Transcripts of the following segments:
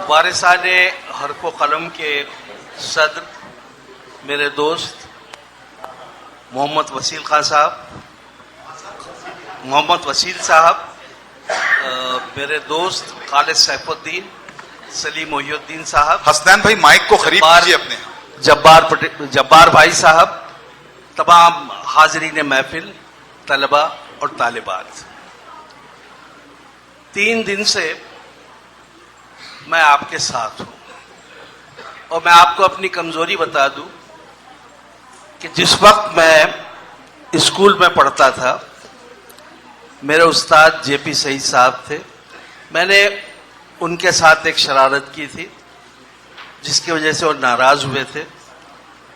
वारिसाने हरफ कलम के सदर मेरे दोस्त मोहम्मद वसील खान साहब, मोहम्मद वसील साहब, मेरे दोस्त खालिद सैफुद्दीन, सलीम मोहिउद्दीन साहब, हसनैन भाई माइक को खरीद लीजिए अपने, जब्बार भाई साहब, तमाम हाजरीन महफिल, तलबा और तालिबात। 3 दिन से मैं आपके साथ हूं और मैं आपको अपनी कमजोरी बता दूं कि जिस वक्त मैं स्कूल में पढ़ता था, मेरे उस्ताद जेपी सईद साहब थे। मैंने उनके साथ एक शरारत की थी जिसकी वजह से वो नाराज हुए थे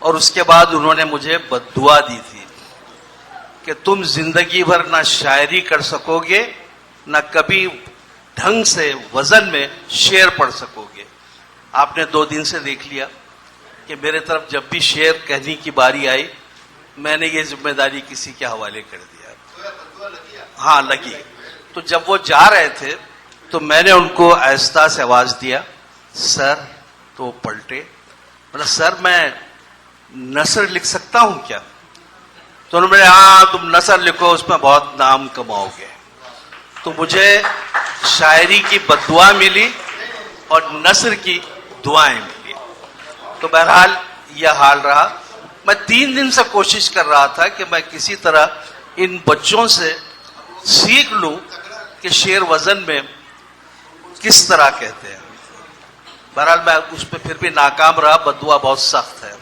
और उसके बाद उन्होंने मुझे बद्दुआ दी थी कि तुम जिंदगी भर ना शायरी कर सकोगे, ना कभी ढंग से वजन में शेर पढ़ सकोगे। आपने 2 दिन से देख लिया कि मेरे तरफ जब भी शेर कहने की बारी आई, मैंने ये जिम्मेदारी किसी के हवाले कर दिया। हाँ, लगी। तो जब वो जा रहे थे तो मैंने उनको आहिस्ता से आवाज दिया, सर। तो वो पलटे, मतलब सर मैं नसर लिख सकता हूं क्या? तो उन्होंने, हाँ तुम नसर लिखो, उसमें बहुत नाम कमाओगे। तो मुझे शायरी की बद्दुआ मिली और नसर की दुआएं मिली। तो बहरहाल यह हाल रहा। मैं 3 दिन से कोशिश कर रहा था कि मैं किसी तरह इन बच्चों से सीख लूं कि शेर वजन में किस तरह कहते हैं। बहरहाल मैं उस पर फिर भी नाकाम रहा, बद्दुआ बहुत सख्त है।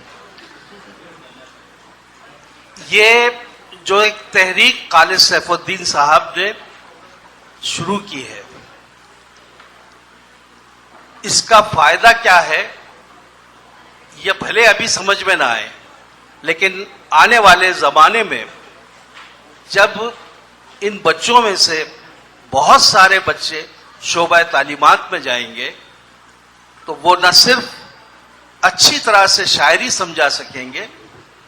ये जो एक तहरीक खालिद सैफुद्दीन साहब ने शुरू की है, इसका फायदा क्या है यह भले अभी समझ में ना आए, लेकिन आने वाले जमाने में जब इन बच्चों में से बहुत सारे बच्चे शोबा तालीमात में जाएंगे तो वो न सिर्फ अच्छी तरह से शायरी समझा सकेंगे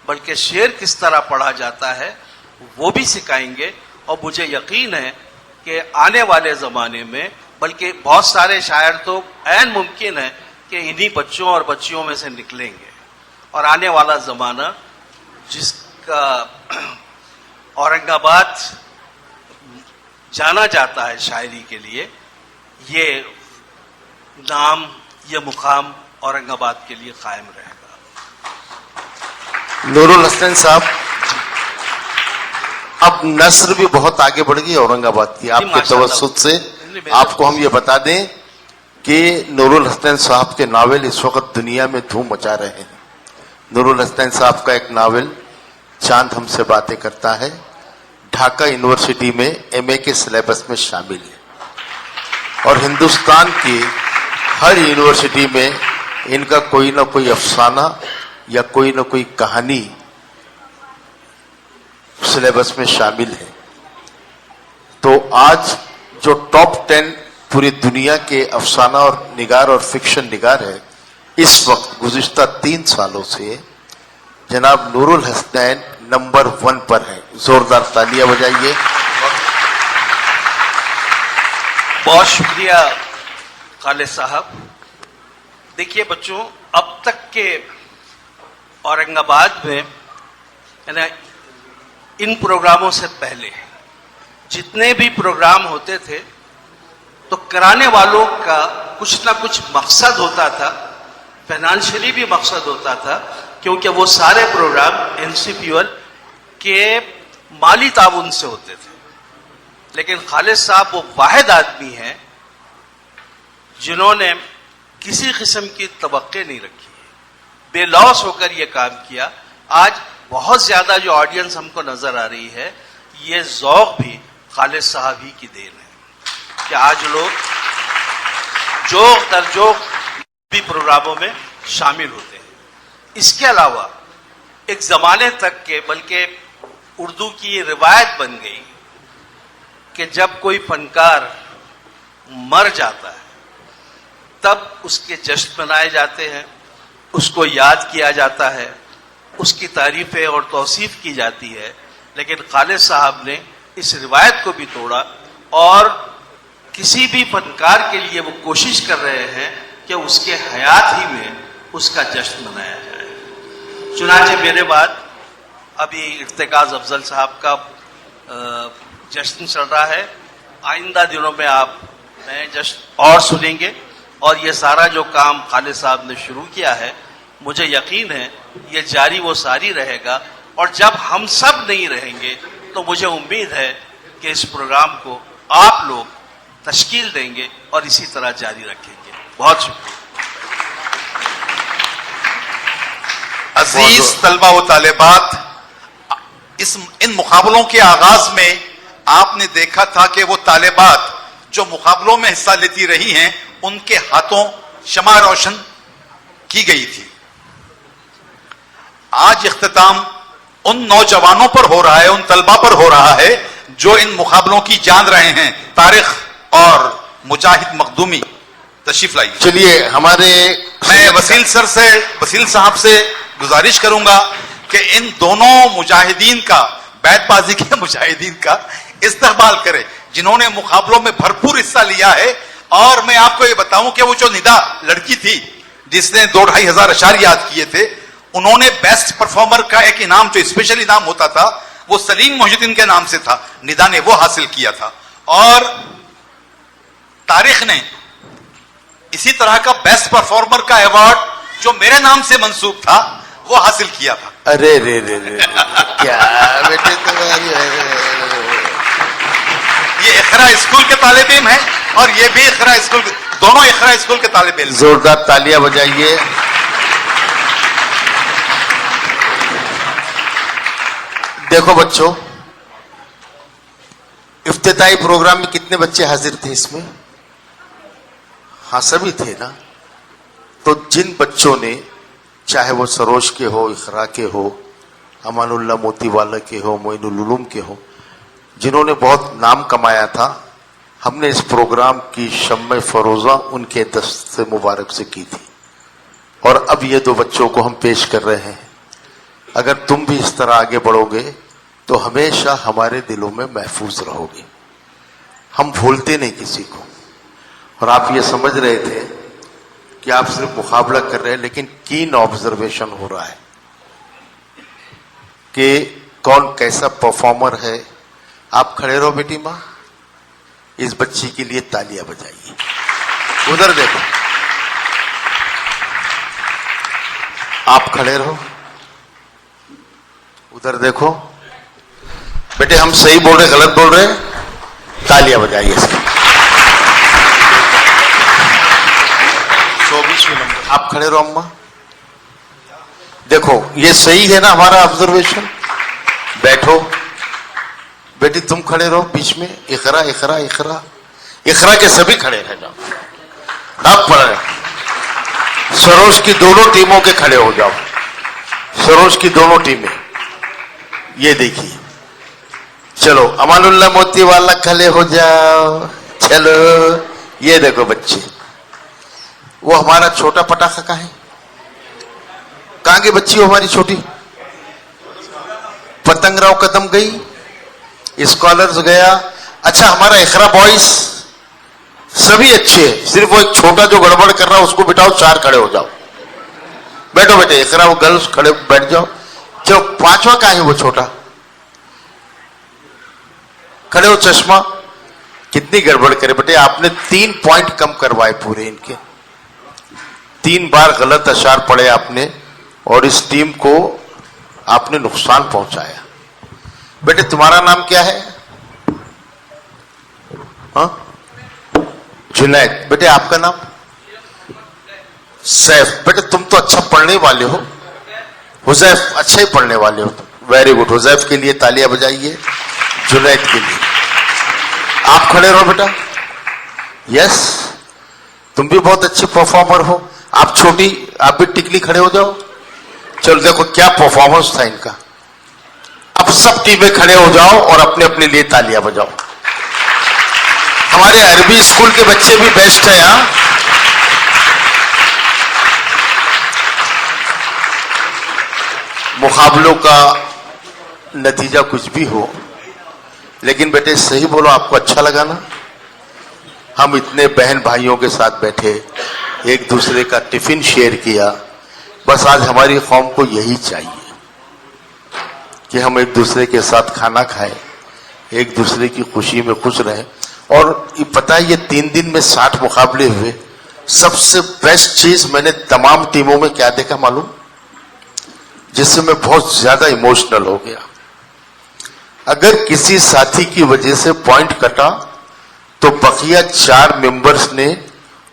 बल्कि शेर किस तरह पढ़ा जाता है वो भी सिखाएंगे। और मुझे यकीन है कि आने वाले जमाने में बल्कि बहुत सारे शायर तो ऐन मुमकिन है कि इन्हीं बच्चों और बच्चियों में से निकलेंगे। और आने वाला जमाना जिसका औरंगाबाद जाना जाता है शायरी के लिए, ये नाम, ये मुकाम औरंगाबाद के लिए कायम रहेगा। नूरुल हसन साहब, अब नस्र भी बहुत आगे बढ़ गई औरंगाबाद की आपके तवज्जुह से। आपको हम ये बता दें कि नूरुल हसन साहब के नावल इस वक्त दुनिया में धूम मचा रहे हैं। नूरुल हसन साहब का एक नावल चांद हमसे बातें करता है, ढाका यूनिवर्सिटी में एमए के सिलेबस में शामिल है और हिंदुस्तान की हर यूनिवर्सिटी में इनका कोई ना कोई अफसाना या कोई ना कोई कहानी सिलेबस में शामिल है। तो आज जो टॉप 10 पूरी दुनिया के अफसाना और निगार और फिक्शन निगार है, इस वक्त गुज़िश्ता 3 सालों से जनाब नूरुल हसनैन नंबर 1 पर है। जोरदार तालियां बजाइए। बहुत शुक्रिया खालिद साहब। देखिए बच्चों, अब तक के औरंगाबाद में इन प्रोग्रामों से पहले जितने भी प्रोग्राम होते थे तो कराने वालों का कुछ ना कुछ मकसद होता था, फाइनेंशियली भी मकसद होता था, क्योंकि वो सारे प्रोग्राम एनसीपीएल के माली ताउन से होते थे। लेकिन खालिद साहब वो वाहिद आदमी हैं जिन्होंने किसी किस्म की तवक्के नहीं रखी है, बेलौस होकर ये काम किया। आज बहुत ज्यादा जो ऑडियंस हमको नजर आ रही है, ये ज़ौक़ भी खालिद साहब ही की देन है कि आज लोग जोक दर जोक भी प्रोग्रामों में शामिल होते हैं। इसके अलावा एक जमाने तक के बल्कि उर्दू की ये रिवायत बन गई कि जब कोई फनकार मर जाता है तब उसके जश्न मनाए जाते हैं, उसको याद किया जाता है, उसकी तारीफें और तौसीफ की जाती है। लेकिन खालिद साहब ने इस रिवायत को भी तोड़ा और किसी भी फनकार के लिए वो कोशिश कर रहे हैं कि उसके हयात ही में उसका जश्न मनाया जाए। चुनांचे मेरे बाद अभी इर्तिकाज अफजल साहब का जश्न चल रहा है। आइंदा दिनों में आप नए जश्न और सुनेंगे और ये सारा जो काम खालिद साहब ने शुरू किया है, मुझे यकीन है ये जारी वो सारी रहेगा। और जब हम सब नहीं रहेंगे तो मुझे उम्मीद है कि इस प्रोग्राम को आप लोग तश्कील देंगे और इसी तरह जारी रखेंगे। बहुत शुक्रिया। अजीज तलबा व तालिबात, इन मुकाबलों के आगाज में आपने देखा था कि वो तालिबात जो मुकाबलों में हिस्सा लेती रही हैं उनके हाथों शमा रोशन की गई थी। आज इख्तिताम उन नौजवानों पर हो रहा है, उन तलबा पर हो रहा है जो इन मुकाबलों की जान रहे हैं। तारिक और मुजाहिद मखदूमी तशरीफ लाइए। चलिए, हमारे मैं वसील साहब से गुजारिश करूंगा कि इन दोनों मुजाहिदीन का, बैतबाजी के मुजाहिदीन का इस्तेमाल करें जिन्होंने मुकाबलों में भरपूर हिस्सा लिया है। और मैं आपको ये बताऊं कि वो जो निदा लड़की थी जिसने 2-2,500 अशार याद किए थे, उन्होंने बेस्ट परफॉर्मर का एक इनाम, जो स्पेशल इनाम होता था, वो सलीम मोहिउद्दीन के नाम से था। निदा ने वो हासिल किया था। और तारिक ने इसी तरह का बेस्ट परफॉर्मर का अवार्ड जो मेरे नाम से मंसूब था वो हासिल किया था। अरे रे रे रे क्या बेटे तुम्हारी, ये इखरा स्कूल के तालिब इल्म है और ये भी इखरा स्कूल, दोनों इखरा स्कूल के तालिब इल्म। जोरदार तालियां बजाइए। देखो बच्चों, इफ्तिताई प्रोग्राम में कितने बच्चे हाजिर थे इसमें? हाँ, सभी थे ना। तो जिन बच्चों ने, चाहे वो सरोज के हो, इखरा के हो, अमानुल्लाह मोतीवाला के हो, मोइनुल उलूम के हो, जिन्होंने बहुत नाम कमाया था, हमने इस प्रोग्राम की शम्मे फरोजा उनके दस्त मुबारक से की थी। और अब ये दो बच्चों को हम पेश कर रहे हैं। अगर तुम भी इस तरह आगे बढ़ोगे तो हमेशा हमारे दिलों में महफूज रहोगे। हम भूलते नहीं किसी को। और आप ये समझ रहे थे कि आप सिर्फ मुकाबला कर रहे हैं, लेकिन कीन ऑब्जर्वेशन हो रहा है कि कौन कैसा परफॉर्मर है। आप खड़े रहो बेटी माँ, इस बच्ची के लिए तालियां बजाइए। उधर देखो, आप खड़े रहो, उधर देखो। बेटे, हम सही बोल रहे गलत बोल रहे? तालियां बजाइए इसकी। 24वें नंबर। आप खड़े रहो अम्मा। देखो, ये सही है ना हमारा ऑब्जर्वेशन? बैठो बेटी, तुम खड़े रहो बीच में। इखरा इखरा इखरा इखरा के सभी खड़े रह जाओ। आप पढ़ रहे। सरोज की दोनों टीमों के खड़े हो जाओ। सरोज की दोनों टीमें, ये देखिए। चलो, अमानुल्लाह मोतीवाला खड़े हो जाओ। चलो, ये देखो बच्चे। वो हमारा छोटा पटाखा कहाँ है? कहाँ की बच्ची हो हमारी छोटी? पतंगराव कदम गई, स्कॉलर्स गया। अच्छा, हमारा इखरा बॉयज सभी अच्छे हैं, सिर्फ वो एक छोटा जो गड़बड़ कर रहा है उसको बिठाओ। 4 खड़े हो जाओ। बैठो बेटे, इखरा वो गर्ल्स खड़े बैठ जाओ। चलो, 5वां कहाँ है वो छोटा? खड़े हो। चश्मा, कितनी गड़बड़ करे बेटे, आपने 3 पॉइंट कम करवाए पूरे इनके। 3 बार गलत अशार पढ़े आपने और इस टीम को आपने नुकसान पहुंचाया। बेटे, तुम्हारा नाम क्या है? हाँ, जुनैद। बेटे, आपका नाम? सैफ। बेटे, तुम तो अच्छा पढ़ने वाले हो। हुजैफ, अच्छा ही पढ़ने वाले हो। Very good. हुजैफ के लिए तालियां बजाइए, जुनैद के लिए। आप खड़े रहो बेटा। यस, तुम भी बहुत अच्छे परफॉर्मर हो। आप छोटी, आप भी टिकली खड़े हो जाओ। चलो, देखो क्या परफॉर्मेंस था इनका। अब सब टीमें खड़े हो जाओ और अपने अपने लिए तालियां बजाओ। हमारे अरबी स्कूल के बच्चे भी बेस्ट हैं यहां। मुकाबलों का नतीजा कुछ भी हो, लेकिन बेटे सही बोलो, आपको अच्छा लगा ना? हम इतने बहन भाइयों के साथ बैठे, एक दूसरे का टिफिन शेयर किया। बस आज हमारी कौम को यही चाहिए कि हम एक दूसरे के साथ खाना खाएं, एक दूसरे की खुशी में खुश रहें। और ये पता है, ये 3 दिन में 60 मुकाबले हुए। सबसे बेस्ट चीज मैंने तमाम टीमों में क्या देखा मालूम, जिससे मैं बहुत ज्यादा इमोशनल हो गया। अगर किसी साथी की वजह से पॉइंट कटा तो बकिया 4 मेंबर्स ने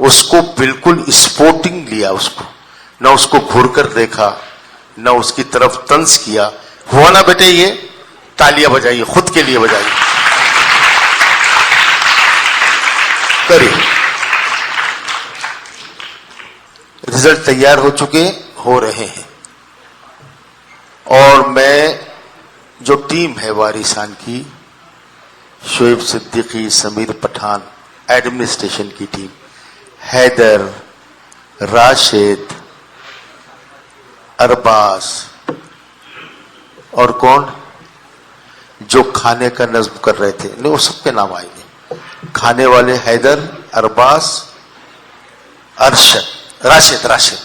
उसको बिल्कुल स्पोर्टिंग लिया, उसको न उसको घूर कर देखा, न उसकी तरफ तंज किया। हुआ ना बेटे, ये तालियां बजाइए, खुद के लिए बजाइए, करिए। रिजल्ट तैयार हो चुके, हो रहे हैं। और मैं जो टीम है वारिसान की, शोएब सिद्दीकी, समीर पठान, एडमिनिस्ट्रेशन की टीम, हैदर, राशिद, अरबाज और कौन जो खाने का नज्म कर रहे थे, नहीं वो सबके नाम आएंगे। खाने वाले हैदर, अरबाज, अरशद, राशिद,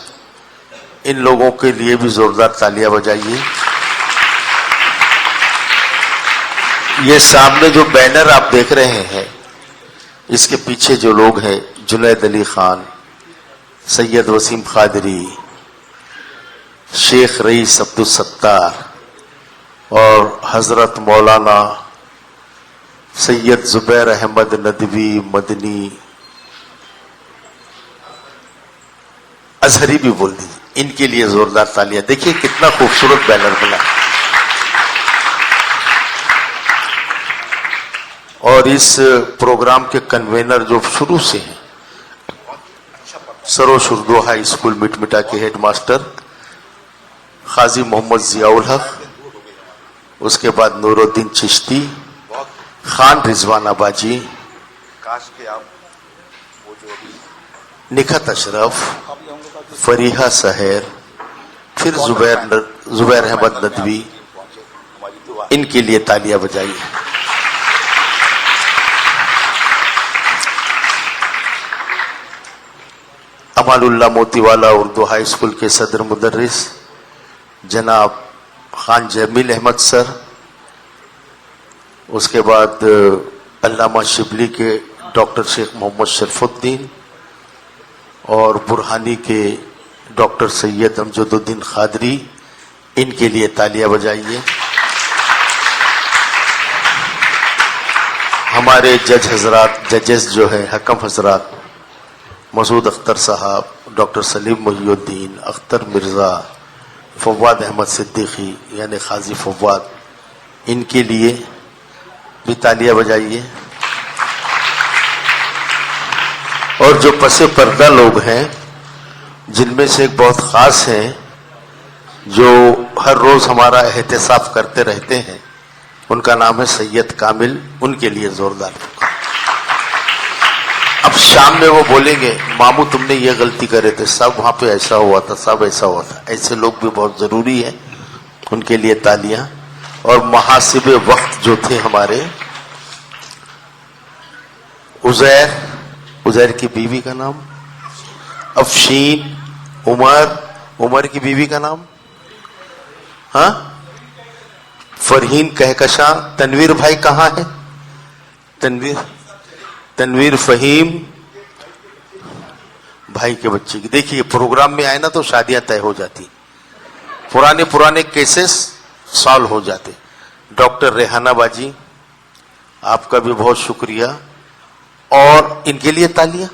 इन लोगों के लिए भी जोरदार तालियां बजाइए। ये सामने जो बैनर आप देख रहे हैं, इसके पीछे जो लोग हैं, जुनैद अली खान, सैयद वसीम खादरी, शेख रईस अब्दुल सत्तार और हजरत मौलाना सैयद जुबैर अहमद नदवी मदनी, अजहरी भी बोल दीजिए, इनके लिए जोरदार तालियां। देखिए कितना खूबसूरत बैनर बना। और इस प्रोग्राम के कन्वेनर जो शुरू से हैं, सरोश उर्दू हाई स्कूल मिटमिटा के हेडमास्टर खाजी मोहम्मद जियाउल हक, उसके बाद नूरुद्दीन चिश्ती, खान रिजवान आबाजी, निखत अशरफ, फरीहा सहर, फिर जुबैर अहमद नदवी, इनके लिए तालियां बजाइए। अमानुल्लाह मोतीवाला उर्दू हाई स्कूल के सदर मुदर्रिस जनाब खान जमील अहमद सर, उसके बाद अल्लामा शिबली के डॉक्टर शेख मोहम्मद शरफुद्दीन और बुरहानी के डॉक्टर सैयद अमजदुद्दीन खादरी, इनके लिए तालियां बजाइए। हमारे जजेस जो है, हकम हजरात, मसूद अख्तर साहब, डॉक्टर सलीम मोहिउद्दीन, अख्तर मिर्जा, फवाद अहमद सिद्दीकी यानी खाजी फवाद, इनके लिए भी तालियां बजाइए। और जो पसे पर्दा लोग हैं, जिनमें से एक बहुत खास हैं जो हर रोज हमारा एहतसाब करते रहते हैं, उनका नाम है सैयद कामिल, उनके लिए जोरदार। अब शाम में वो बोलेंगे मामू तुमने ये गलती करे थे, सब वहां पे ऐसा हुआ था, सब ऐसा हुआ था। ऐसे लोग भी बहुत जरूरी है, उनके लिए तालियां। और महासिब वक्त जो थे हमारे, उजैर की बीवी का नाम अफशीन, उमर की बीवी का नाम फरहीन कहकशां, तनवीर भाई कहाँ है? तनवीर फहीम भाई के बच्चे की। देखिए प्रोग्राम में आए ना तो शादियां तय हो जाती, पुराने केसेस सॉल्व हो जाते। डॉक्टर रेहाना बाजी, आपका भी बहुत शुक्रिया, और इनके लिए तालियां।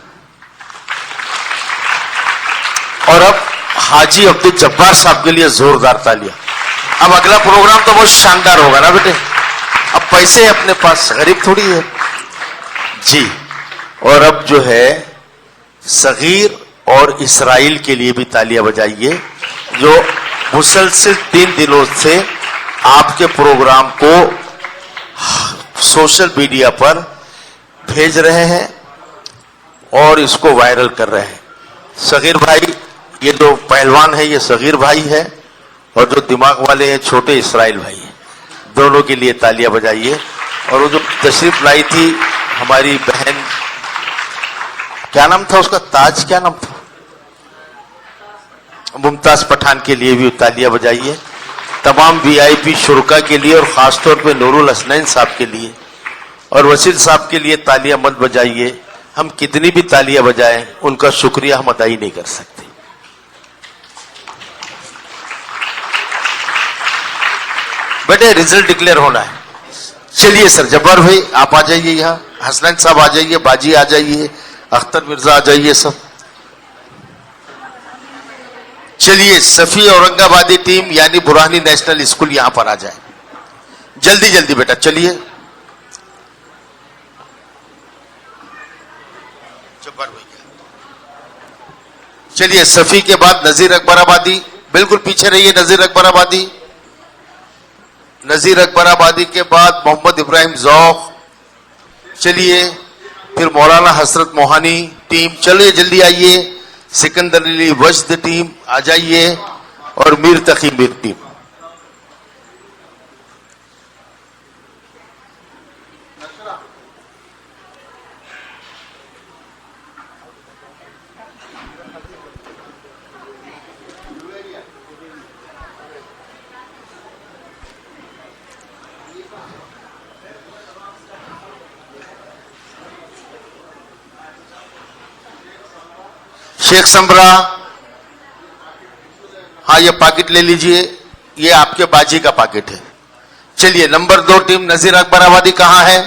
और अब हाजी अब्दुल जब्बार साहब के लिए जोरदार तालियां। अब अगला प्रोग्राम तो बहुत शानदार होगा ना बेटे, अब पैसे अपने पास, गरीब थोड़ी है जी। और अब जो है सगीर और इसराइल के लिए भी तालियां बजाइए, जो मुसलसल 3 दिनों से आपके प्रोग्राम को सोशल मीडिया पर भेज रहे हैं और इसको वायरल कर रहे हैं। सगीर भाई, ये जो पहलवान है ये सगीर भाई है, और जो दिमाग वाले हैं छोटे इसराइल भाई हैं। दोनों के लिए तालियां बजाइए। और वो जो तशरीफ लाई थी हमारी बहन, क्या नाम था उसका, ताज, क्या नाम था, मुमताज पठान के लिए भी तालियां बजाइए। तमाम वीआईपी शुरका के लिए और खासतौर पे नूरुल हसनैन साहब के लिए और वसील साहब के लिए तालियां मत बजाइए। हम कितनी भी तालियां बजाएं उनका शुक्रिया हम अदा ही नहीं कर सकते। बेटे रिजल्ट डिक्लेयर होना है। चलिए सर, जब्बार भाई आप आ जाइए, यहाँ हसनैन साहब आ जाइए, बाजी आ जाइए, अख्तर मिर्जा आ जाइए सब। चलिए सफी औरंगाबादी टीम यानी बुरहानी नेशनल स्कूल यहां पर आ जाए, जल्दी जल्दी बेटा चलिए। चलिए सफी के बाद नजीर अकबराबादी, बिल्कुल पीछे रहिए नजीर अकबराबादी। नजीर अकबराबादी के बाद मोहम्मद इब्राहिम जौक। चलिए फिर मौलाना हसरत मोहानी टीम, चलिए जल्दी आइए। सिकंदर अली वजद टीम आ जाइए और मीर तकी मीर टीम। शेख समरा, हाँ ये पाकिट ले लीजिए, ये आपके बाजी का पाकिट है। चलिए नंबर 2 टीम नजीर अकबराबादी कहां है?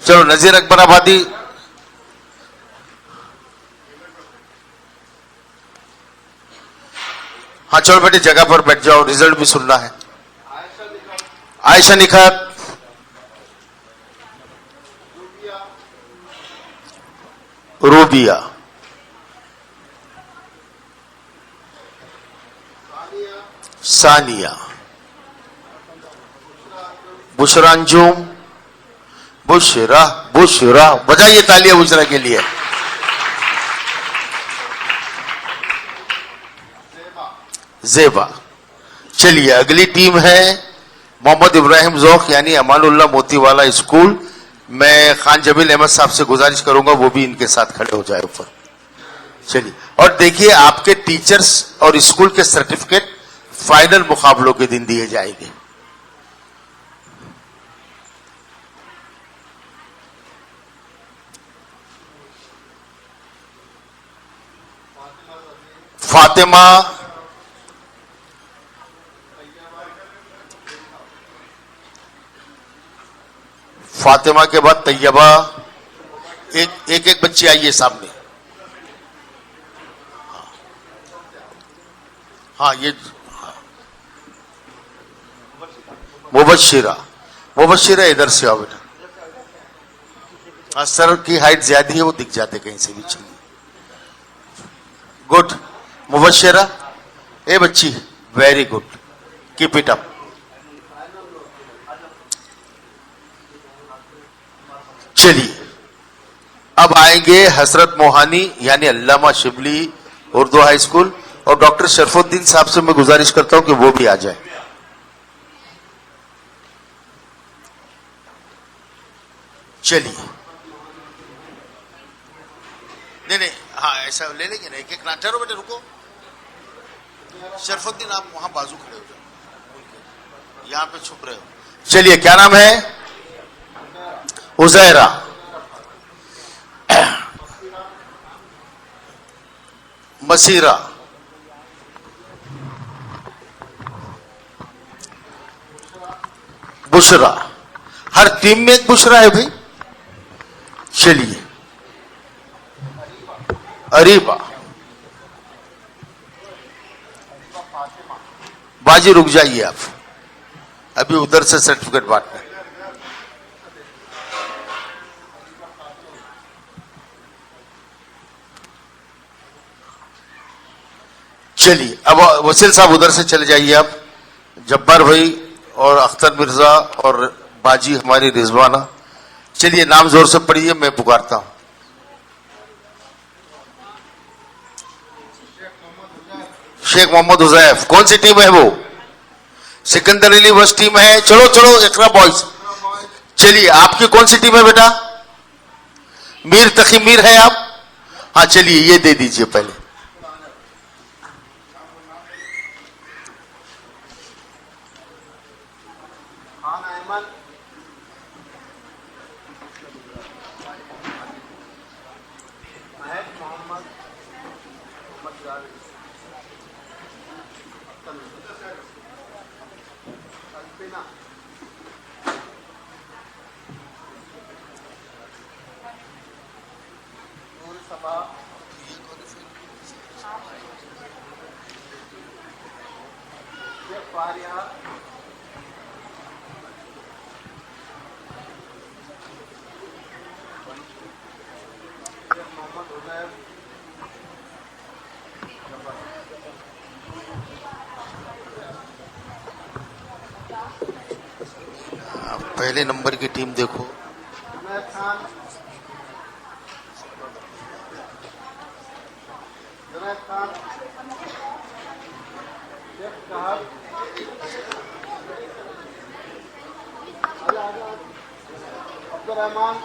चलो नजीर अकबराबादी, हाँ चलो बेटे जगह पर बैठ जाओ, रिजल्ट भी सुनना है। आयशा निखात, रूबिया, सानिया, बुशरा अंजुम, बुशरा बुशरा, बजाइए तालियां बुशरा के लिए। जेबा। चलिए अगली टीम है मोहम्मद इब्राहिम जौक यानी अमानुल्लाह मोतीवाला स्कूल। मैं खान जमील अहमद साहब से गुजारिश करूंगा वो भी इनके साथ खड़े हो जाए ऊपर। चलिए और देखिए आपके टीचर्स और स्कूल के सर्टिफिकेट फाइनल मुकाबलों के दिन दिए जाएंगे। फातिमा, फातिमा के बाद तैयबा, एक बच्ची आइए सामने। हाँ ये मुबशिरा, मुबशिरा इधर से आओ बेटा। हाँ सर की हाइट ज्यादा है, वो दिख जाते कहीं से भी। चलिए गुड। मुबशिरा, ए बच्ची very good, keep it up. चलिए अब आएंगे हसरत मोहानी यानी अल्लामा शिबली उर्दू हाई स्कूल और डॉक्टर शरफुद्दीन साहब से मैं गुजारिश करता हूं कि वो भी आ जाए। चलिए नहीं हाँ ऐसा ले लेंगे ना, एक एक नाम। ठहरो बेटे रुको, शरफुद्दीन आप वहां बाजू खड़े हो जाओ, यहां पे छुप रहे हो। चलिए क्या नाम है? उजैरा, मसीरा, बुशरा। हर टीम में एक बुशरा है भाई। चलिए अरीबा, बाजी रुक जाइए आप, अभी उधर से सर्टिफिकेट बांटना। चलिए अब वसील साहब उधर से चले जाइए आप। जब्बार भाई और अख्तर मिर्जा और बाजी हमारी रिजवाना। चलिए नाम जोर से पढ़िए, मैं पुकारता हूं। शेख मोहम्मद हुजैफ। कौन सी टीम है वो? सिकंदर अली वस टीम है। चलो चलो इकरा बॉयज। चलिए आपकी कौन सी टीम है बेटा? मीर तकी मीर है आप? हाँ चलिए ये दे दीजिए पहले। पहले नंबर की टीम देखो। अब्दुल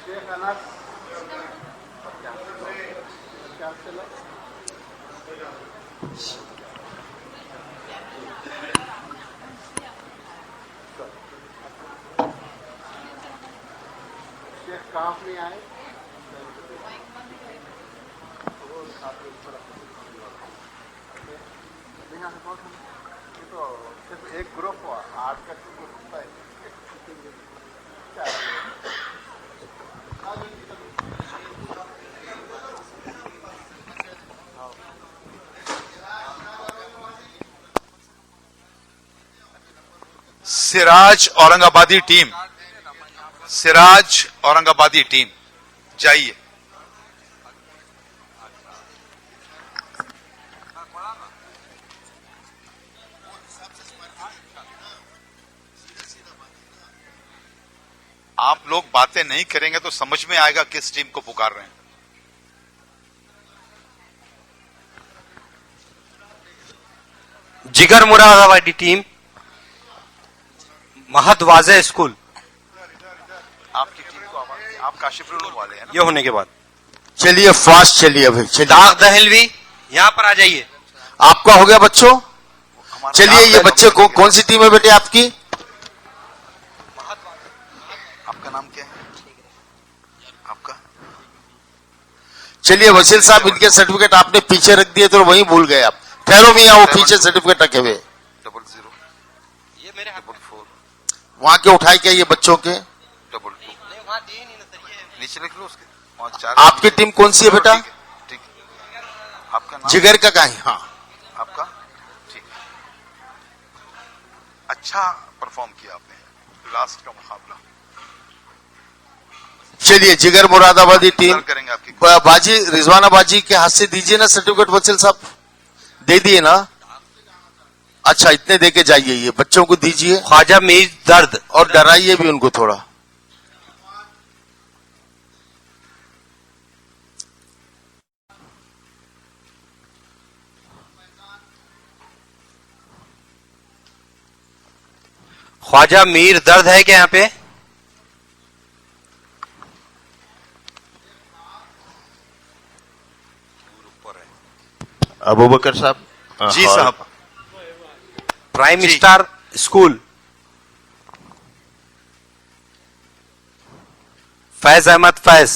शेख अनस शेख कहाँ नहीं आए तो सिर्फ एक ग्रुप हुआ 8 का ग्रुप है। सिराज औरंगाबादी टीम, सिराज औरंगाबादी टीम जाइए। आप लोग बातें नहीं करेंगे तो समझ में आएगा किस टीम को पुकार रहे हैं। जिगर मुरादाबादी टीम, महद वाज़े स्कूल। आपकी टीम को आप काशिफुल वाले हैं ना? ये होने के बाद चलिए फास्ट चलिए भाई, चलिए। दाग दहलवी यहाँ पर आ जाइए। आपका हो गया बच्चों? हमारा चलिए नाम ये पहले बच्चे नंबर कौन सी टीम है बेटे आपकी? आपका नाम क्या है? आपका? चलिए वसील साहब, इनके सर्टिफिकेट आपने पीछे रख दिए तो वहीं भूल गए आप। ठहरो मियाँ, वो पीछे सर्टिफिकेट रखे हुए 00 ये मेरे हाथ 44 वहां के उठाए क्या ये बच्चों के? 22 नहीं, वहाँ दिए नहीं ना सर, ये नीचे लिख लो उसके। और 4 आपकी टीम कौन सी है बेटा? ठीक है, ठीक है। आपका नाम? जिगर का कहीं? हाँ आपका? ठीक है। अच्छा परफॉर्म किया आपने लास्ट का मुकाबला। चलिए जिगर मुरादाबादी टीम सर करेंगे आपकी। बाजी रिजवाना बाजी के हाथ से दीजिए ना सर्टिफिकेट। वसील साहब दे दिए ना? अच्छा इतने दे के जाइए, ये बच्चों को दीजिए ख्वाजा मीर दर्द। और डराइए भी उनको थोड़ा। ख्वाजा मीर दर्द है क्या यहाँ पे? अबू बकर साहब। जी साहब। Prime ji. Star school, Faiz Ahmad Faiz.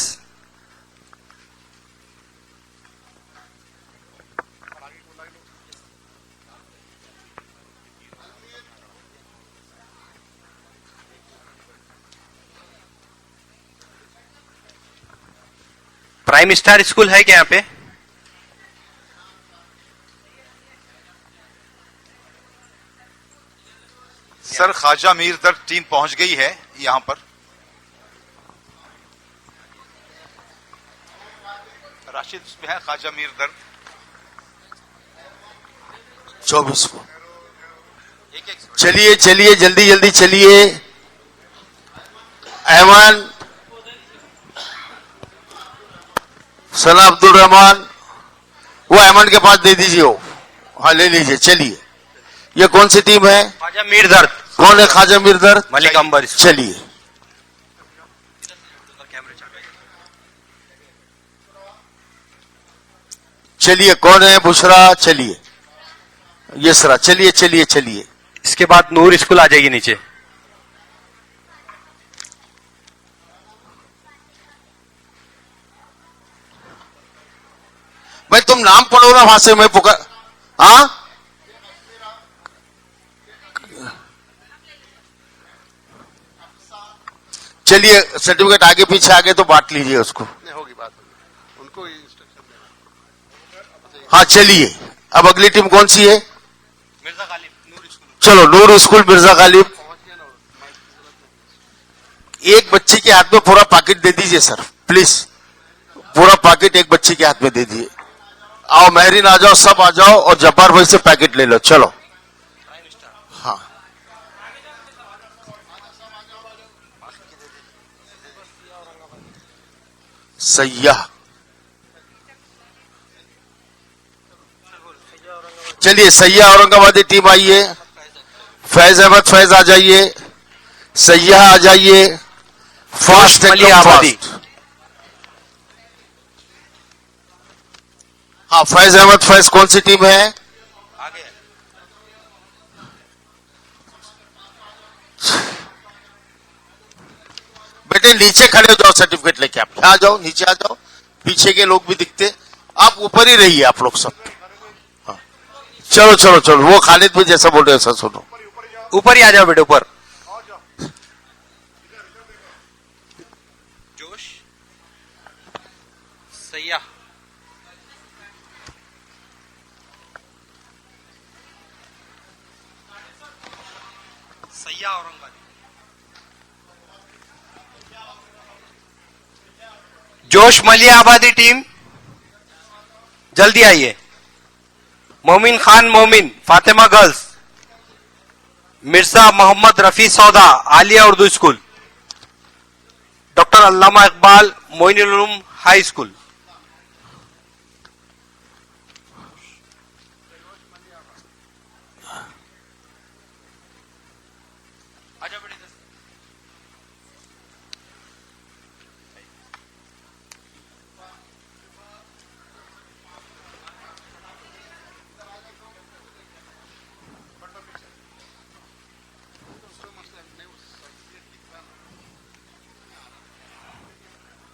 Prime star school है क्या यहाँ पे? सर ख्वाजा मीर दर्द टीम पहुंच गई है यहां पर। राशिद उसमें है ख्वाजा मीर दर्द 24 को। चलिए चलिए जल्दी जल्दी चलिए। ऐमान, सना अब्दुल रहमान, वो ऐमान के पास दे दीजिए वो। हाँ ले लीजिए। चलिए ये कौन सी टीम है? ख्वाजा मीर दर्द, कौन है ख्वाजा मीर दर्द? मलिक अंबर स्कूल। चलिए चलिए कौन है? बुशरा। चलिए यसरा। चलिए चलिए चलिए इसके बाद नूर स्कूल आ जाएगी नीचे। भाई तुम नाम पढ़ो ना वहां से, मैं पुकार। हाँ चलिए, सर्टिफिकेट आगे पीछे आगे तो बांट लीजिए उसको। नहीं होगी बात, उनको इंस्ट्रक्शन देना। हाँ चलिए, अब अगली टीम कौन सी है? मिर्जा गालिब नूर स्कूल। चलो नूर स्कूल मिर्जा गालिब। पहुंच गया ना, माइक की जरूरत नहीं। एक बच्चे के हाथ में पूरा पैकेट दे दीजिए सर प्लीज, पूरा पैकेट एक बच्चे के हाथ में दे दीजिए। आओ महरीन आ जाओ, सब आ जाओ और जब्बार भाई से पैकेट ले लो। चलो हाँ सैया, चलिए सैया औरंगाबादी टीम आइए। फैज अहमद फैज आ जाइए, सैया आ जाइए। फास्ट मलिया आबादी। हाँ फैज अहमद फैज कौन सी टीम है? आगे बेटे नीचे खड़े हो जाओ, सर्टिफिकेट लेके आप आ जाओ, नीचे आ जाओ। पीछे के लोग भी दिखते, आप ऊपर ही रहिए आप लोग सब। हाँ। चलो चलो चलो, वो खालिद भी जैसा बोल रहे हो ऐसा सुनो। ऊपर ही आ जाओ बेटे, ऊपर। जोश सैया सैया औरंगाबाद। जोश मलिया आबादी टीम जल्दी आइए। मोमिन खान मोमिन फातिमा गर्ल्स। मिर्जा मोहम्मद रफी सौदा आलिया उर्दू स्कूल। डॉक्टर अल्लामा इकबाल मोइनुल उलूम हाई स्कूल।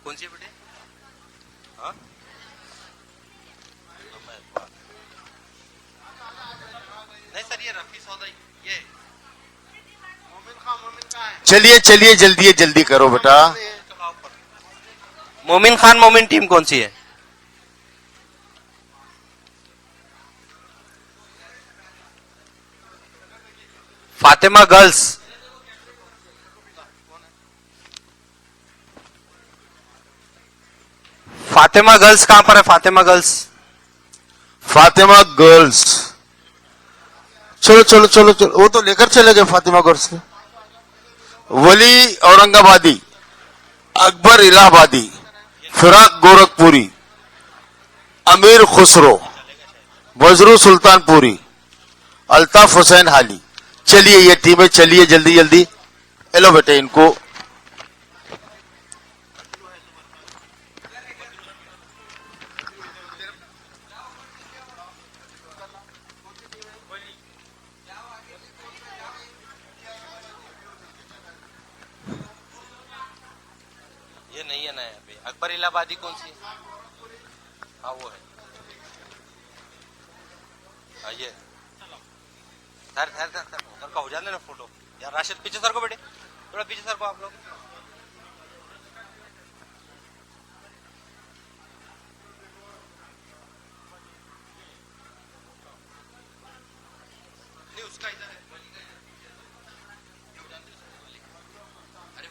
कौन सी है बेटे? हाँ? नहीं सर, ये रफी सौदा ये। मोमिन कहाँ है? चलिए चलिए जल्दी जल्दी करो बेटा। मोमिन खान मोमिन टीम कौन सी है? फातिमा गर्ल्स। फातिमा गर्ल्स कहां पर है? फातिमा गर्ल्स। फातिमा गर्ल्स, चलो चलो चलो चलो, वो तो लेकर चले गए फातिमा गर्ल्स ने। वली औरंगाबादी, अकबर इलाहाबादी, फिराक गोरखपुरी, अमीर खुसरो, बजरू सुल्तानपुरी, अल्ताफ हुसैन हाली। चलिए ये टीमें, चलिए जल्दी जल्दी। हेलो बेटे इनको। ये नहीं है ना यहाँ पे। अकबर इलाहाबादी कौन सी है? हाँ वो है। हाँ ये सर सर सर सर उधर का हो जाने ना फोटो। यार राशिद पीछे सर को बेटे, थोड़ा पीछे सर को आप लोग। नहीं उसका इधर है। अरे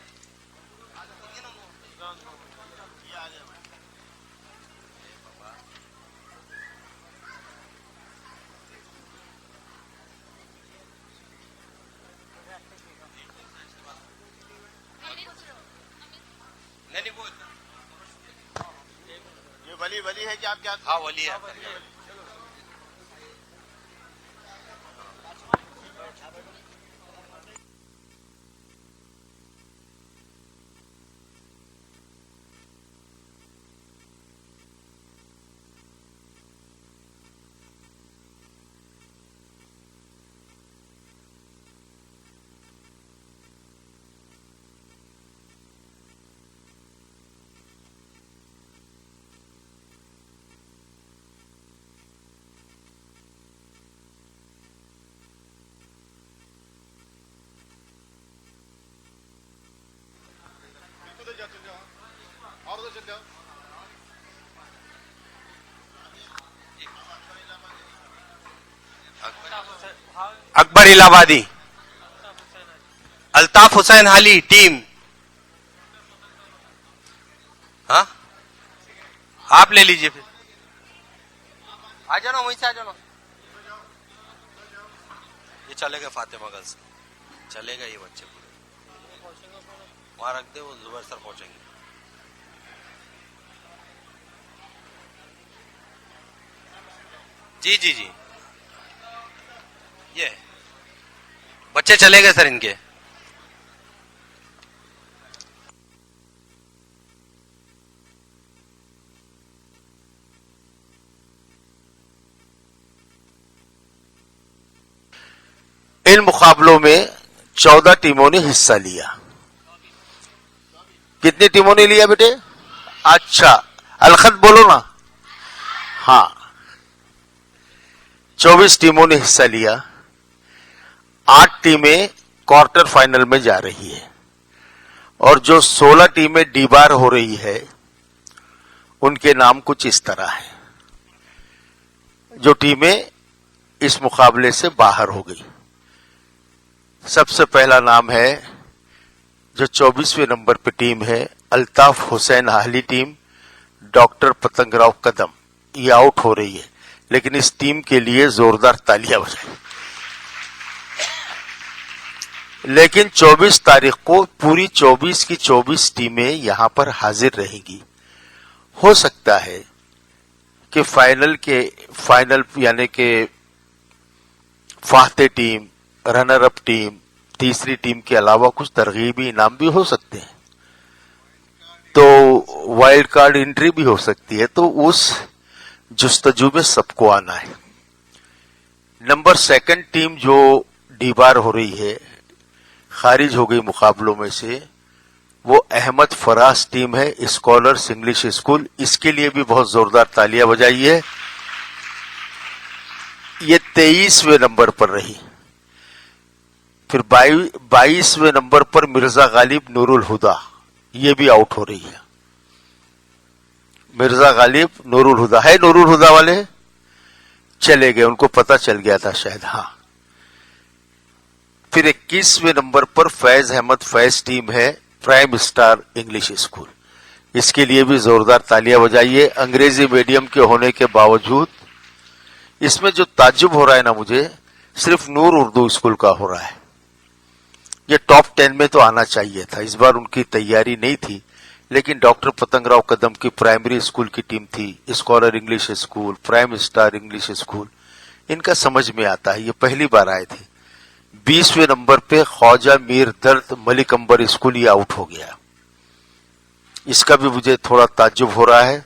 ये ना नहीं वो ये वली है कि आप क्या? हाँ वली है। अकबर इलाहाबादी, अल्ताफ हुसैन हाली टीम। हाँ, आप ले लीजिए फिर। आ जाओ ना, वहीं से आ जाओ ना। ये चलेगा फातिमा गर्ल्स, चलेगा ये बच्चे वहां रख दे, वो जुबैर सर पहुंचेंगे। जी जी जी, ये बच्चे चले गए सर इनके। इन मुकाबलों में 14 टीमों ने हिस्सा लिया। कितनी टीमों ने लिया बेटे? अच्छा, अलखत बोलो ना। हाँ, 24 टीमों ने हिस्सा लिया। 8 टीमें क्वार्टर फाइनल में जा रही है और जो 16 टीमें डी बार हो रही है उनके नाम कुछ इस तरह है। जो टीमें इस मुकाबले से बाहर हो गई, सबसे पहला नाम है जो 24वें नंबर पे टीम है, अल्ताफ हुसैन आहली टीम, डॉक्टर पतंगराव कदम। ये आउट हो रही है, लेकिन इस टीम के लिए जोरदार तालियां बजाएं। लेकिन 24 तारीख को पूरी 24 की 24 टीमें यहां पर हाजिर रहेंगी। हो सकता है कि फाइनल यानी कि फाते टीम, रनर अप टीम, तीसरी टीम के अलावा कुछ तरगीबी इनाम भी हो सकते हैं, तो वाइल्ड कार्ड एंट्री भी हो सकती है। तो उस जुस्तजू में सबको आना है। नंबर 2 टीम जो डी बार हो रही है, खारिज हो गई मुकाबलों में से, वो अहमद फराज टीम है, स्कॉलर्स इंग्लिश स्कूल। इसके लिए भी बहुत जोरदार तालियां बजाइए। ये 23वें नंबर पर रही। फिर 22वें नंबर पर मिर्जा गालिब नूरुल हुदा, ये भी आउट हो रही है। मिर्जा गालिब नूरुल हुदा है, नूरुल हुदा वाले चले गए, उनको पता चल गया था शायद। हाँ, फिर 21वें नंबर पर फैज अहमद फैज टीम है, प्राइम स्टार इंग्लिश स्कूल। इसके लिए भी जोरदार तालियां बजाइए। अंग्रेजी मीडियम के होने के बावजूद इसमें जो ताज्जुब हो रहा है ना, मुझे सिर्फ नूर उर्दू स्कूल का हो रहा है। ये टॉप 10 में तो आना चाहिए था, इस बार उनकी तैयारी नहीं थी, लेकिन डॉक्टर पतंगराव कदम की प्राइमरी स्कूल की टीम थी, scholar English school, prime star English school, इनका समझ में आता है, ये पहली बार आए थे। 20वें नंबर पे ख्वाजा मीर दर्द मलिक अंबर स्कूल, ये आउट हो गया। इसका भी मुझे थोड़ा ताज्जुब हो रहा है।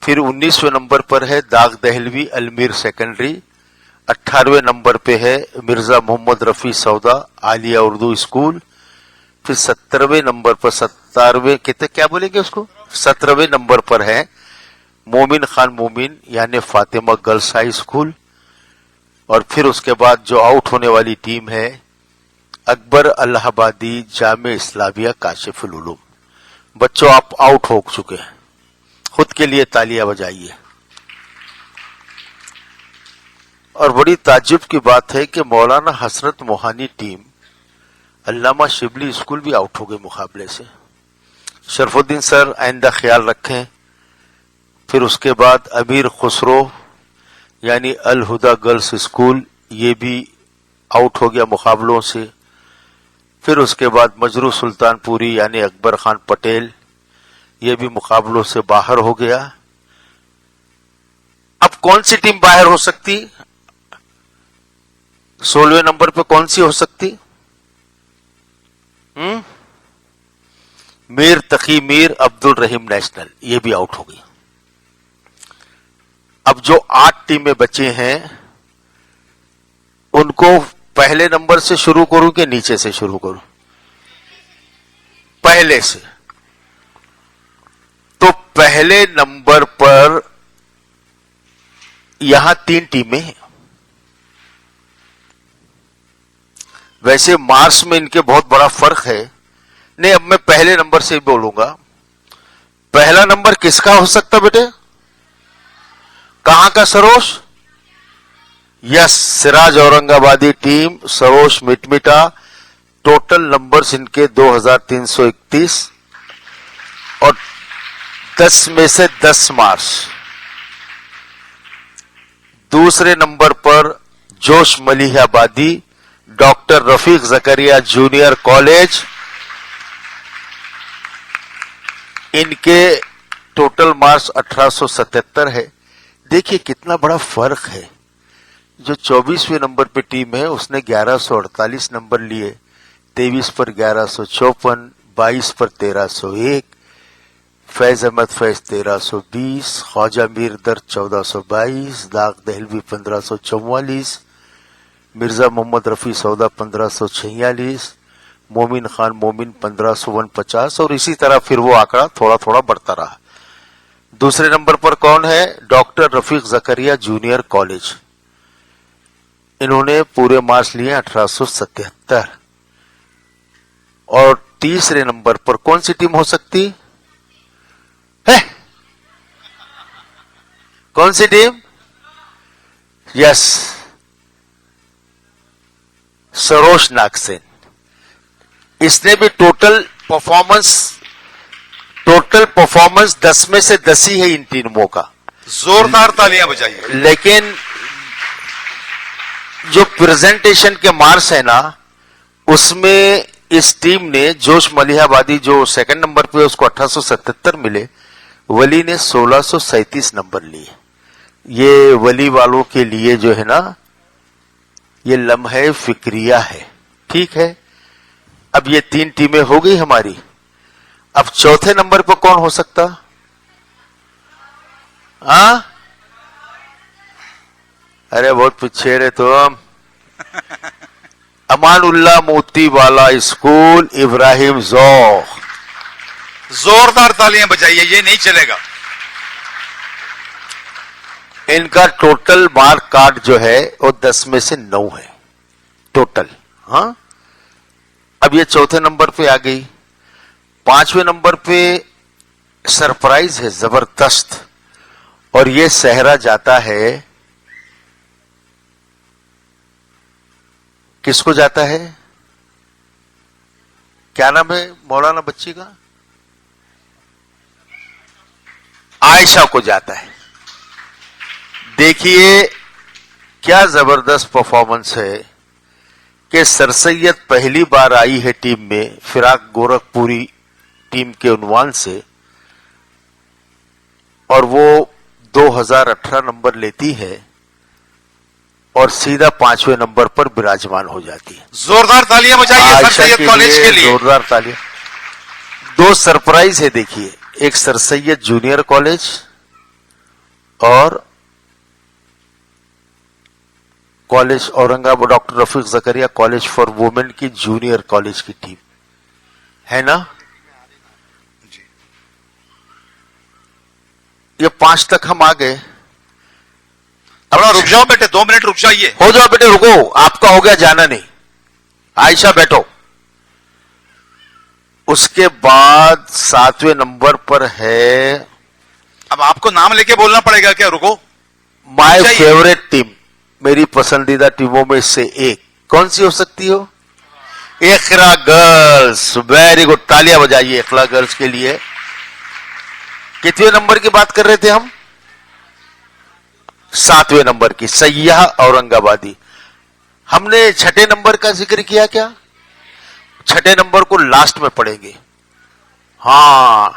फिर 19वें नंबर पर है दाग दहलवी अलमीर सेकेंडरी। 18वें नंबर पे है मिर्जा मोहम्मद रफी सौदा आलिया उर्दू स्कूल। फिर 17वें नंबर पर 17वें कितने क्या बोलेंगे उसको 17वें नंबर पर है मोमिन खान मोमिन यानी फातिमा गर्ल्स हाई स्कूल। और फिर उसके बाद जो आउट होने वाली टीम है अकबर अल्लाहाबादी जामे इस्लामिया काशिफुल उलूम। बच्चों आप आउट हो चुके हैं, खुद के लिए तालियां बजाइए। और बड़ी ताज्जुब की बात है कि मौलाना हसरत मोहानी टीम अल्लामा शिबली स्कूल भी आउट हो गए मुकाबले से। शरफुद्दीन सर आइंदा ख्याल रखें। फिर उसके बाद अमीर खुसरो यानी अल हुदा गर्ल्स स्कूल, ये भी आउट हो गया मुकाबलों से। फिर उसके बाद मजरू सुल्तानपुरी यानी अकबर खान पटेल, ये भी मुकाबलों से बाहर हो गया। अब कौन सी टीम बाहर हो सकती? 16वें नंबर पे कौन सी हो सकती? मीर तकी मीर अब्दुल रहीम नेशनल, ये भी आउट हो गई। अब जो 8 टीमें बचे हैं उनको पहले नंबर से शुरू करूं कि नीचे से शुरू करूं? पहले से। तो पहले नंबर पर यहां 3 टीमें हैं। वैसे मार्क्स में इनके बहुत बड़ा फर्क है। नहीं, अब मैं पहले नंबर से ही बोलूंगा। पहला नंबर किसका हो सकता बेटे? कहां का Saroj? Yes, Siraj Aurangabadi team, Saroj Mitmita, total numbers इनके 2331 और 10 में से 10 मार्क्स। दूसरे नंबर पर जोश Malihabadi, doctor Rafiq Zakaria junior college, इनके टोटल मार्क्स 1877 है। देखिए कितना बड़ा फर्क है। जो 24वें नंबर पे टीम है उसने 1148 नंबर लिए, 23 पर 1154, 22 पर 1301, फैज अहमद फैज 1320, ख्वाजा मीर दर्द 1422, दाग दहलवी 1544, मिर्जा मोहम्मद रफी सौदा 1546, मोमिन खान मोमिन 1549 और इसी तरह फिर वो आंकड़ा थोड़ा थोड़ा बढ़ता रहा। दूसरे नंबर पर कौन है? Doctor Rafiq Zakaria junior college, इन्होंने पूरे मार्क्स लिए 1877। और तीसरे नंबर पर कौन सी टीम हो सकती है? कौन सी टीम? यस, सरोज नागसेन। इसने भी टोटल परफॉर्मेंस 10 में से 10 ही है इन टीमों का। जोरदार तालियां बजाइए। लेकिन जो प्रेजेंटेशन के मार्क्स है ना, उसमें इस टीम ने, जोश मलिहाबादी जो सेकंड नंबर पे उसको 1877 मिले, वली ने 1637 नंबर लिए। ये वली वालों के लिए जो है ना, ये लम्हे फिक्रिया है। ठीक है, अब ये 3 टीमें हो गई हमारी। अब चौथे नंबर पर कौन हो सकता? हाँ, अरे बहुत पीछे रहे तुम। अमानुल्लाह मोती वाला स्कूल, इब्राहिम जौक। जोरदार तालियां बजाइए, ये नहीं चलेगा। इनका टोटल मार्क कार्ड जो है वो 10 में से 9 है टोटल। हाँ, अब ये चौथे नंबर पे आ गई। 5वें नंबर पे सरप्राइज है जबरदस्त, और ये सहरा जाता है, किसको जाता है? क्या नाम है मौलाना बच्ची का? आयशा को जाता है। देखिए क्या जबरदस्त परफॉर्मेंस है कि सरसैयद पहली बार आई है टीम में, फिराक गोरखपुरी टीम के उन्वान से, और वो 2018 नंबर लेती है और सीधा 5वें नंबर पर विराजमान हो जाती है। जोरदार तालियां बजाइए सर सैयद कॉलेज के लिए। जोरदार तालियां। 2 सरप्राइज है देखिए, एक सर सैयद जूनियर कॉलेज और college Aurangabad doctor Rafiq Zakaria college for women की जूनियर कॉलेज की टीम है ना। ये 5 तक हम आ गए। थोड़ा रुक जाओ बेटे, 2 मिनट रुक जाइए। हो जाओ बेटे, रुको, आपका हो गया, जाना नहीं। आयशा बैठो। उसके बाद 7वें नंबर पर है, अब आपको नाम लेके बोलना पड़ेगा क्या? रुको। माय फेवरेट टीम, मेरी पसंदीदा टीमों में से एक कौन सी हो सकती हो? इकरा गर्ल्स। वेरी गुड, तालियां बजाइए इकरा गर्ल्स के लिए। कितने नंबर की बात कर रहे थे हम? 7वें नंबर की, सैय्याह औरंगाबादी। हमने 6ठे नंबर का जिक्र किया क्या? 6ठे नंबर को लास्ट में पढ़ेंगे। हां,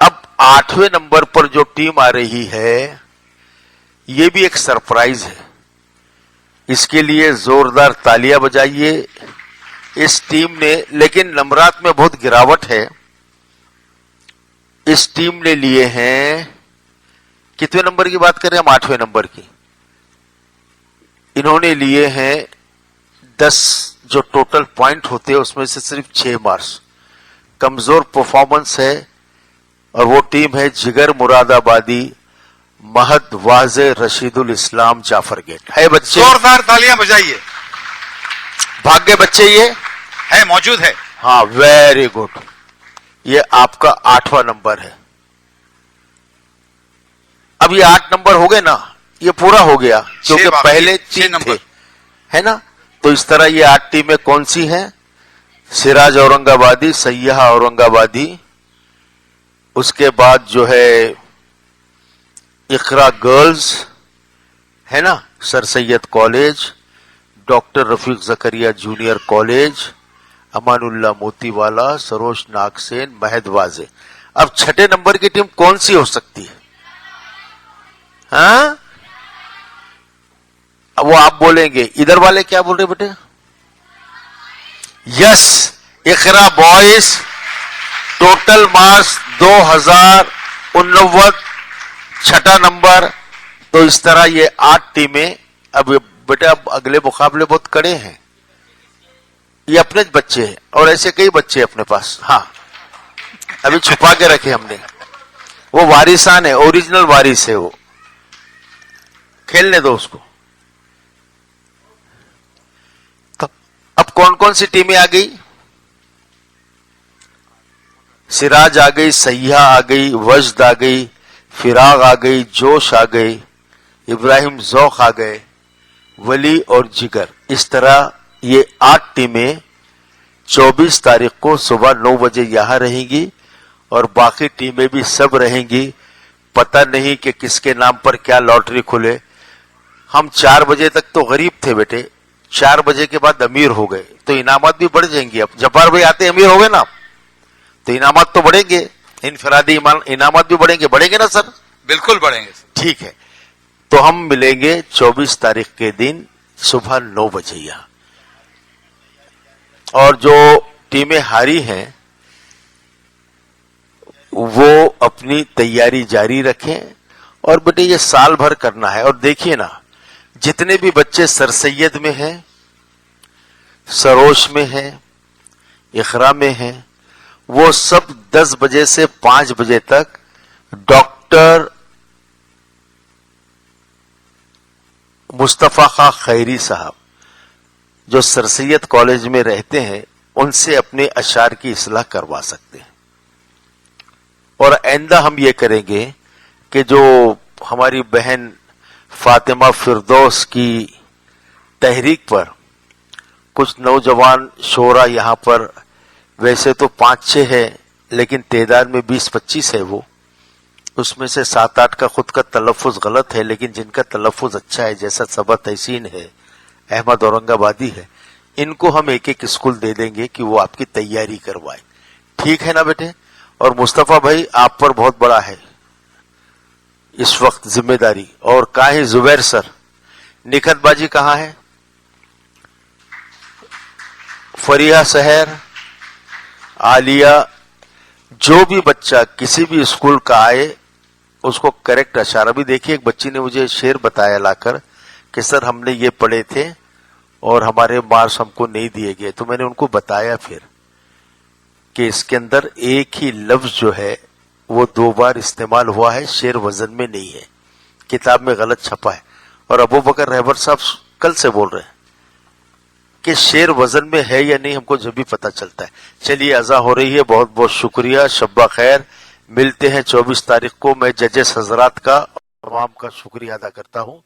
अब 8वें नंबर पर जो टीम आ रही है, ये भी एक सरप्राइज है। इसके लिए जोरदार तालियां बजाइए। इस टीम ने, लेकिन नंबरात में बहुत गिरावट है। इस टीम ने लिए हैं, कितने नंबर की बात करें हम? 8वें नंबर की। इन्होंने लिए हैं 10 जो टोटल पॉइंट होते हैं उसमें से सिर्फ 6 मार्क्स। कमजोर परफॉर्मेंस है, और वो टीम है जिगर मुरादाबादी, महद वाजे रशीदुल इस्लाम जाफर गेट। है बच्चे? जोरदार तालियां बजाइए। भाग्य बच्चे ये है, मौजूद है। हाँ, वेरी गुड। ये आपका 8वां नंबर है। अब ये 8 नंबर हो गए ना, ये पूरा हो गया क्योंकि बाकी, पहले 6 3 नंबर। थे, है ना। तो इस तरह ये 8 टीमें कौन सी हैं? सिराज औरंगाबादी, सैय्यह औरंगाबादी, उसके बाद जो है इकरा गर्ल्स, है ना, sir Syed college, doctor Rafiq Zakaria junior college, Amanullah Motiwala, Saroj Nagsen, Mahad Waje. अब छठे नंबर की टीम कौन सी हो सकती है? हाँ, अब वो आप बोलेंगे। इधर वाले क्या बोल रहे बेटे? यस, इकरा बॉयज, टोटल मार्क्स 2089, छठा नंबर। तो इस तरह ये 8 टीमें। अब बेटा अब अगले मुकाबले बहुत कड़े हैं, ये अपने बच्चे हैं और ऐसे कई बच्चे अपने पास। हाँ, अभी छुपा के रखे हमने, वो वारिसान है, ओरिजिनल वारिस है वो, खेलने दो उसको। तो अब कौन कौन सी टीमें आ गई? सिराज आ गई, सैय्यह आ गई, वजद आ गई, फिराग आ गई, जोश आ गई, इब्राहिम जौक आ गए, वली और जिगर। इस तरह ये 8 टीमें 24 तारीख को सुबह 9 बजे यहां रहेंगी और बाकी टीमें भी सब रहेंगी। पता नहीं कि किसके नाम पर क्या लॉटरी खुले। हम 4 बजे तक तो गरीब थे बेटे, 4 बजे के बाद अमीर हो गए, तो इनामात भी बढ़ जाएंगे। अब जब्बार भाई आते अमीर हो गए ना, तो इनामात तो बढ़ेंगे, इनफरादी इनामात भी बढ़ेंगे ना सर? बिल्कुल बढ़ेंगे। ठीक है, तो हम मिलेंगे 24 तारीख के दिन सुबह 9 बजे यहां। और जो टीमें हारी हैं वो अपनी तैयारी जारी रखें। और बेटे ये साल भर करना है। और देखिए ना, जितने भी बच्चे सर सैयद में हैं, सरोश में हैं, इकरा में हैं, वो सब 10 बजे से 5 बजे तक डॉक्टर मुस्तफा खा खैरी साहब जो सर सैयद कॉलेज में रहते हैं, उनसे अपने अशार की इस्लाह करवा सकते हैं। और आइंदा हम ये करेंगे कि जो हमारी बहन फातिमा फिरदौस की तहरीक पर कुछ नौजवान शोरा यहां पर, वैसे तो 5-6 है लेकिन तादाद में 20-25 है, वो उसमें से 7-8 का खुद का तलफ़ुज़ गलत है, लेकिन जिनका तलफ़ुज़ अच्छा है, जैसा सबा तहसीन है, अहमद औरंगाबादी है, इनको हम एक स्कूल दे देंगे कि वो आपकी तैयारी करवाए। ठीक है ना बेटे? और मुस्तफा भाई आप पर बहुत बड़ा है इस वक्त जिम्मेदारी। और कहाँ है जुबैर सर? निखत बाजी कहाँ है? फरिया शहर, आलिया, जो भी बच्चा किसी भी स्कूल का आए उसको करेक्ट अशारा भी। देखिए एक बच्ची ने मुझे शेर बताया लाकर कि सर हमने ये पढ़े थे और हमारे मार्क्स हमको नहीं दिए गए, तो मैंने उनको बताया फिर कि इसके अंदर एक ही लफ्ज जो है वो 2 बार इस्तेमाल हुआ है, शेर वजन में नहीं है, किताब में गलत छपा है। और अबू बकर रहबर साहब कल से बोल रहे हैं कि शेर वजन में है या नहीं हमको जब भी पता चलता है। चलिए अज़ा हो रही है, बहुत बहुत शुक्रिया, शब्बा खैर। मिलते हैं 24 तारीख को। मैं जजेस हजरात का तमाम का शुक्रिया अदा करता हूं।